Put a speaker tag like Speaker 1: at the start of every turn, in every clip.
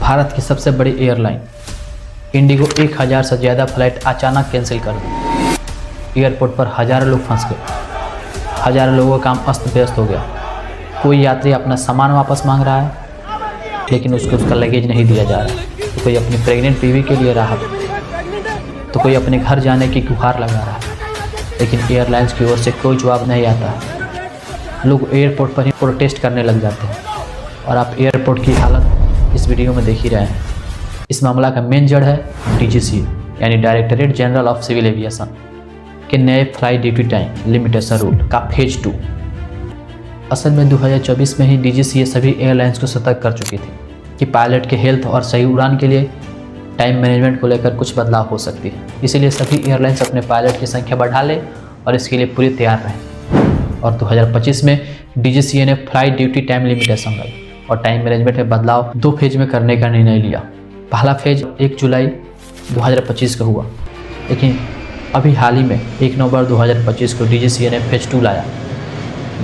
Speaker 1: भारत की सबसे बड़ी एयरलाइन इंडिगो 1000 से ज़्यादा फ्लाइट अचानक कैंसिल कर दी। एयरपोर्ट पर हज़ारों लोग फंस गए, हज़ारों लोगों का काम अस्त व्यस्त हो गया। कोई यात्री अपना सामान वापस मांग रहा है लेकिन उसको उसका लगेज नहीं दिया जा रहा है। तो कोई अपनी प्रेग्नेंट बीवी के लिए राहत, तो कोई अपने घर जाने की गुहार लगा रहा है, लेकिन एयरलाइंस की ओर से कोई जवाब नहीं आता है। लोग एयरपोर्ट पर ही प्रोटेस्ट करने लग जाते हैं और आप एयरपोर्ट की हालत इस वीडियो में देख ही रहे हैं। इस मामला का मेन जड़ है DGCA यानी directorate general of civil aviation के नए flight duty time limitation rule का फेज 2। असल में 2024 में ही DGCA सभी एयरलाइंस को सतर्क कर चुकी थी कि पायलट के हेल्थ और सही उड़ान के लिए टाइम मैनेजमेंट को लेकर कुछ बदलाव हो सकती है। इसीलिए सभी एयरलाइंस अपने पायलट की संख्या बढ़ा ले और इसके लिए पूरी तैयार रहें। और 2025 में DGCA ने फ्लाइट ड्यूटी टाइम लिमिटेशन लाई और टाइम मैनेजमेंट में बदलाव 2 फेज में करने का निर्णय लिया। पहला फेज 1 जुलाई 2025 का हुआ, लेकिन अभी हाल ही में 1 नवंबर 2025 को DGCA ने फेज 2 लाया,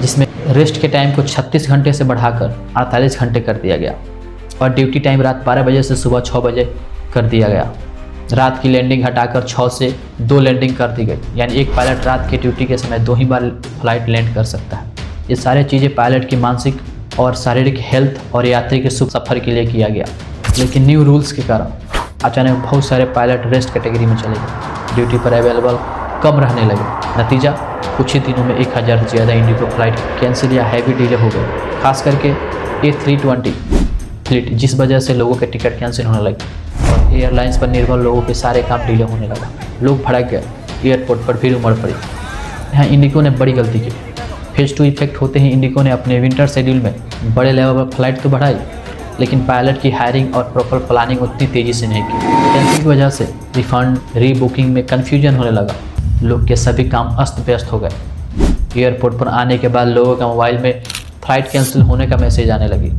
Speaker 1: जिसमें रेस्ट के टाइम को 36 घंटे से बढ़ाकर 48 घंटे कर दिया गया और ड्यूटी टाइम रात 12 बजे से सुबह 6 बजे कर दिया गया। रात की लैंडिंग हटाकर 6 से 2 लैंडिंग कर दी गई, यानी एक पायलट रात की ड्यूटी के समय 2 ही बार फ्लाइट लैंड कर सकता है। ये सारी चीज़ें पायलट की मानसिक और शारीरिक हेल्थ और यात्री के शुभ सफ़र के लिए किया गया। लेकिन न्यू रूल्स के कारण अचानक बहुत सारे पायलट रेस्ट कैटेगरी में चले गए, ड्यूटी पर अवेलेबल कम रहने लगे। नतीजा, कुछ ही दिनों में 1000 से ज़्यादा इंडिगो फ्लाइट कैंसिल या हैवी डिले हो गए, खास करके A320 फ्लीट, जिस वजह से लोगों के टिकट कैंसिल होने लगे और एयरलाइंस पर निर्भर लोगों के सारे काम डिले होने लगा। लोग भड़क गए, एयरपोर्ट पर भीड़ उमड़ पड़ी। यहाँ इंडिगो ने बड़ी गलती की। फेज 2 इफेक्ट होते ही इंडिगो ने अपने विंटर शेड्यूल में बड़े लेवल पर फ्लाइट तो बढ़ाई, लेकिन पायलट की हायरिंग और प्रॉपर प्लानिंग उतनी तेज़ी से नहीं की। कैंसिल की वजह से रिफंड रीबुकिंग में कन्फ्यूजन होने लगा। लोग के सभी काम अस्त व्यस्त हो गए। एयरपोर्ट पर आने के बाद लोगों का मोबाइल में फ्लाइट कैंसिल होने का मैसेज आने लगी।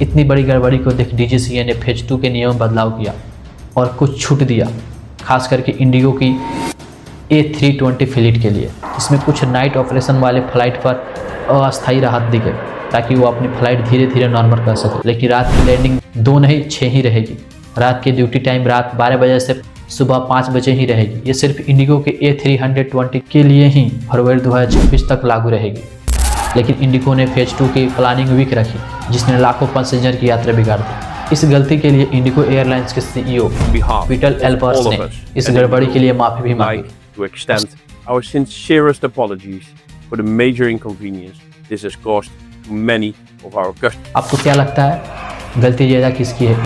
Speaker 1: इतनी बड़ी गड़बड़ी को देख DGCA ने फेज 2 के नियम में बदलाव किया और कुछ छूट दिया, खास करके इंडिगो की A320 फ्लीट के लिए। इसमें कुछ नाइट ऑपरेशन वाले फ्लाइट पर अस्थायी राहत दी गई ताकि वो अपनी फ्लाइट धीरे धीरे नॉर्मल कर सके। लेकिन रात की लैंडिंग 2 नहीं 6 ही रहेगी। रात की ड्यूटी टाइम रात 12 बजे से सुबह 5 बजे ही रहेगी। ये सिर्फ इंडिगो के A320 के लिए ही फरवरी 2026 तक लागू रहेगी। लेकिन इंडिगो ने फेज 2 की प्लानिंग वीक रखी, जिसने लाखों पैसेंजर की यात्रा बिगाड़ दी। इस गलती के लिए इंडिगो एयरलाइंस के CEO पीटर एल्बर्ट्स ने इस गड़बड़ी के लिए माफी भी मांगी।
Speaker 2: To extend our sincerest apologies for the major inconvenience this has caused to many of our customers.
Speaker 1: आपको क्या लगता है गलती ज़्यादा किसकी है?